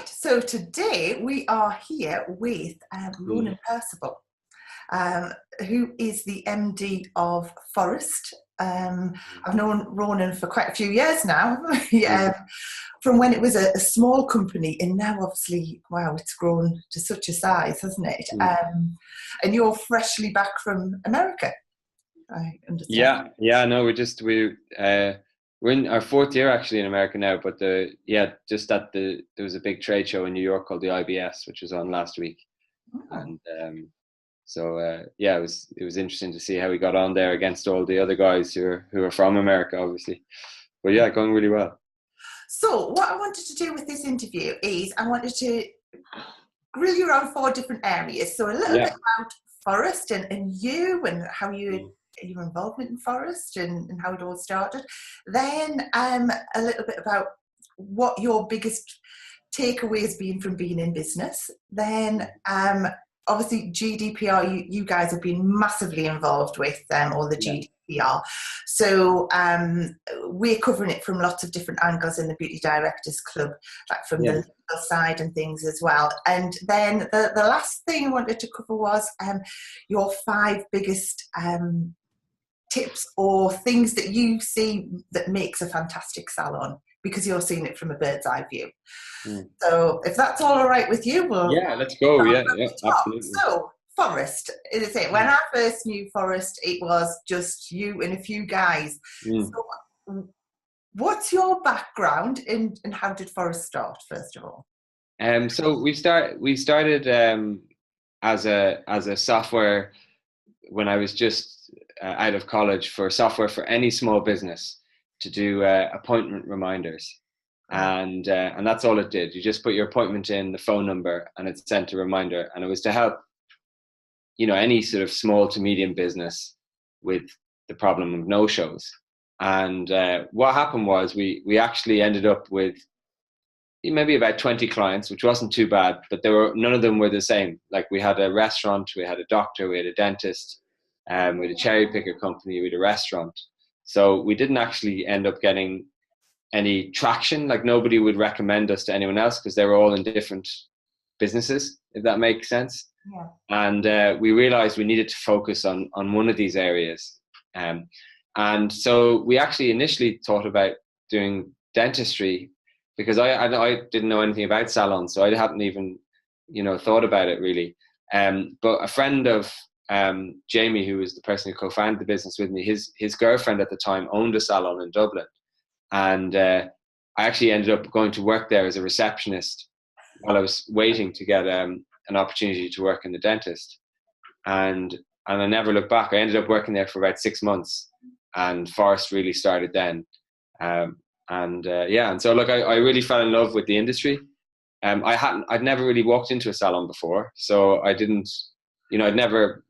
So today we are here with Ronan Perceval, who is the MD of Phorest. I've known Ronan for quite a few years now, from when it was a small company, and now obviously, wow, it's grown to such a size, hasn't it? And you're freshly back from America, I understand. No, we're in our fourth year actually in America now, but there was a big trade show in New York called the IBS, which was on last week. And it was interesting to see how we got on there against all the other guys who are from America, obviously. But yeah, going really well. So what I wanted to do with this interview is I wanted to grill you around 4 different areas. So a little bit about Phorest and you and how your involvement in Phorest and how it all started. Then a little bit about what your biggest takeaway has been from being in business. Then obviously GDPR, you guys have been massively involved with all the GDPR. So we're covering it from lots of different angles in the Beauty Directors Club, like from the legal side and things as well. And then the last thing I wanted to cover was your 5 biggest tips or things that you see that makes a fantastic salon, because you're seeing it from a bird's eye view. So if that's all right with you, let's go. Absolutely. So Phorest, is it? When I first knew Phorest, it was just you and a few guys. So what's your background and how did Phorest start, first of all? So we started as a software when I was just out of college, for software for any small business to do appointment reminders. And that's all it did. You just put your appointment in, the phone number, and it sent a reminder. And it was to help, any sort of small to medium business with the problem of no-shows. And what happened was we actually ended up with maybe about 20 clients, which wasn't too bad, but none of them were the same. Like, we had a restaurant, we had a doctor, we had a dentist, we had a cherry picker company, we had a restaurant. So we didn't actually end up getting any traction. Like, nobody would recommend us to anyone else because they were all in different businesses, if that makes sense. Yeah. And we realized we needed to focus on one of these areas. And so we actually initially thought about doing dentistry, because I didn't know anything about salons, so I hadn't even, thought about it really. But a friend of Jamie, who was the person who co-founded the business with me, his girlfriend at the time owned a salon in Dublin. And I actually ended up going to work there as a receptionist while I was waiting to get an opportunity to work in the dentist. And I never looked back. I ended up working there for about 6 months, and Phorest really started then. And so look, I really fell in love with the industry. I'd never really walked into a salon before, so I didn't, I'd never,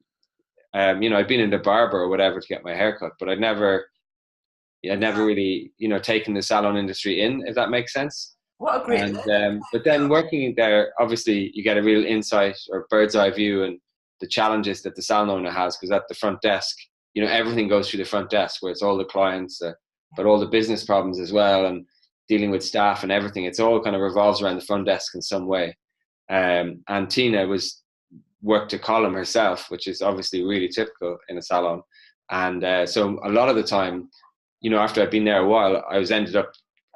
I'd been in the barber or whatever to get my hair cut, but I'd never really, taken the salon industry in, if that makes sense. What a great. But then working there, obviously you get a real insight or bird's eye view and the challenges that the salon owner has, because at the front desk, everything goes through the front desk, where it's all the clients, but all the business problems as well, and dealing with staff and everything. It's all kind of revolves around the front desk in some way. And Tina worked a column herself, which is obviously really typical in a salon. And so a lot of the time, after I'd been there a while,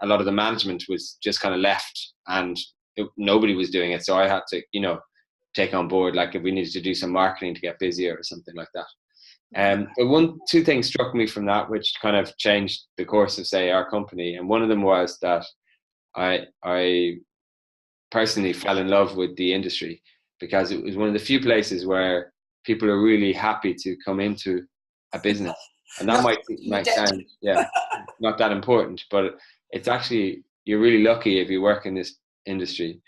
a lot of the management was just kind of left, and nobody was doing it. So I had to, take on board, like, if we needed to do some marketing to get busier or something like that. But 2 things struck me from that, which kind of changed the course of, say, our company. And one of them was that I personally fell in love with the industry, because it was one of the few places where people are really happy to come into a business. And that might sound, not that important, but it's actually, you're really lucky if you work in this industry,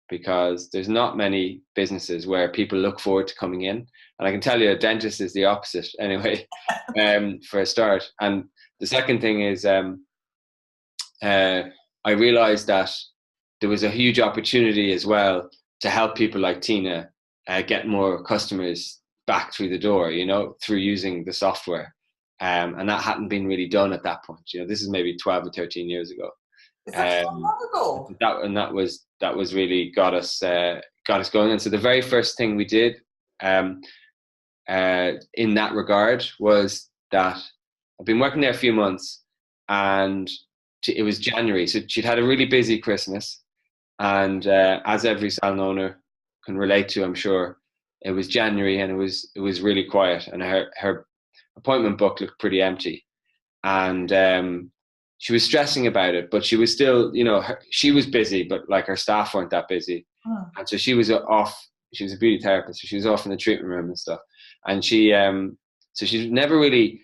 because there's not many businesses where people look forward to coming in. And I can tell you, a dentist is the opposite anyway, for a start. And the second thing is, I realized that there was a huge opportunity as well to help people like Tina get more customers back through the door, through using the software. And that hadn't been really done at that point. This is maybe 12 or 13 years ago. Is that so long ago? That was really got us going. And so the very first thing we did in that regard was that I've been working there a few months, and it was January, so she'd had a really busy Christmas, and as every salon owner can relate to, I'm sure, it was January and it was really quiet, and her appointment book looked pretty empty, and she was stressing about it, but she was still, she was busy, but like her staff weren't that busy. And so she was off. She was a beauty therapist, so she was off in the treatment room and stuff, and so she's never really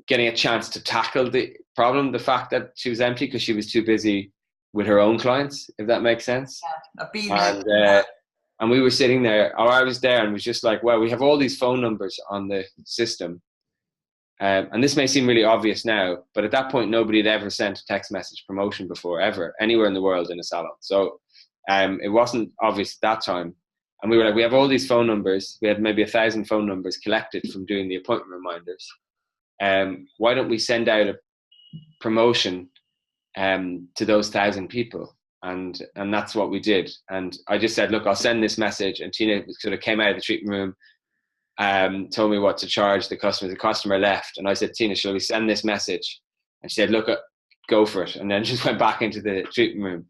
getting a chance to tackle the problem, the fact that she was empty, because she was too busy with her own clients, if that makes sense. And we were sitting there, or I was there, and was just like, well, we have all these phone numbers on the system. And this may seem really obvious now, but at that point, nobody had ever sent a text message promotion before, ever, anywhere in the world in a salon. So it wasn't obvious at that time. And we were like, we have all these phone numbers. We had maybe 1,000 phone numbers collected from doing the appointment reminders. Why don't we send out a promotion to those 1,000 people? And that's what we did. And I just said, look, I'll send this message. And Tina sort of came out of the treatment room, told me what to charge the customer. The customer left, and I said, Tina, shall we send this message? And she said, look, go for it. And then just went back into the treatment room.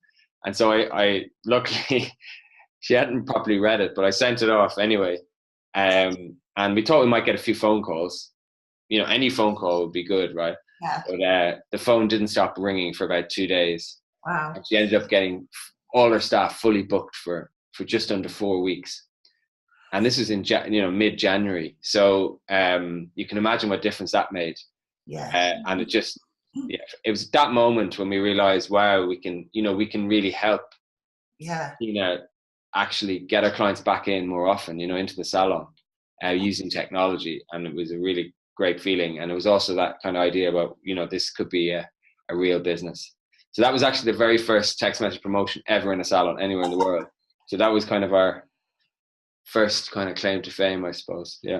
And so I luckily, she hadn't properly read it, but I sent it off anyway. And we thought we might get a few phone calls. Any phone call would be good, right? Yeah. But the phone didn't stop ringing for about 2 days. Wow. And she ended up getting all her staff fully booked for just under 4 weeks. And this was in mid-January. So you can imagine what difference that made. Yeah. And it was that moment when we realized, wow, we can really help. Yeah. Actually get our clients back in more often, into the salon using technology. And it was a really great feeling. And it was also that kind of idea about, this could be a real business. So that was actually the very first text message promotion ever in a salon anywhere in the world. So that was kind of our first kind of claim to fame, I suppose. Yeah.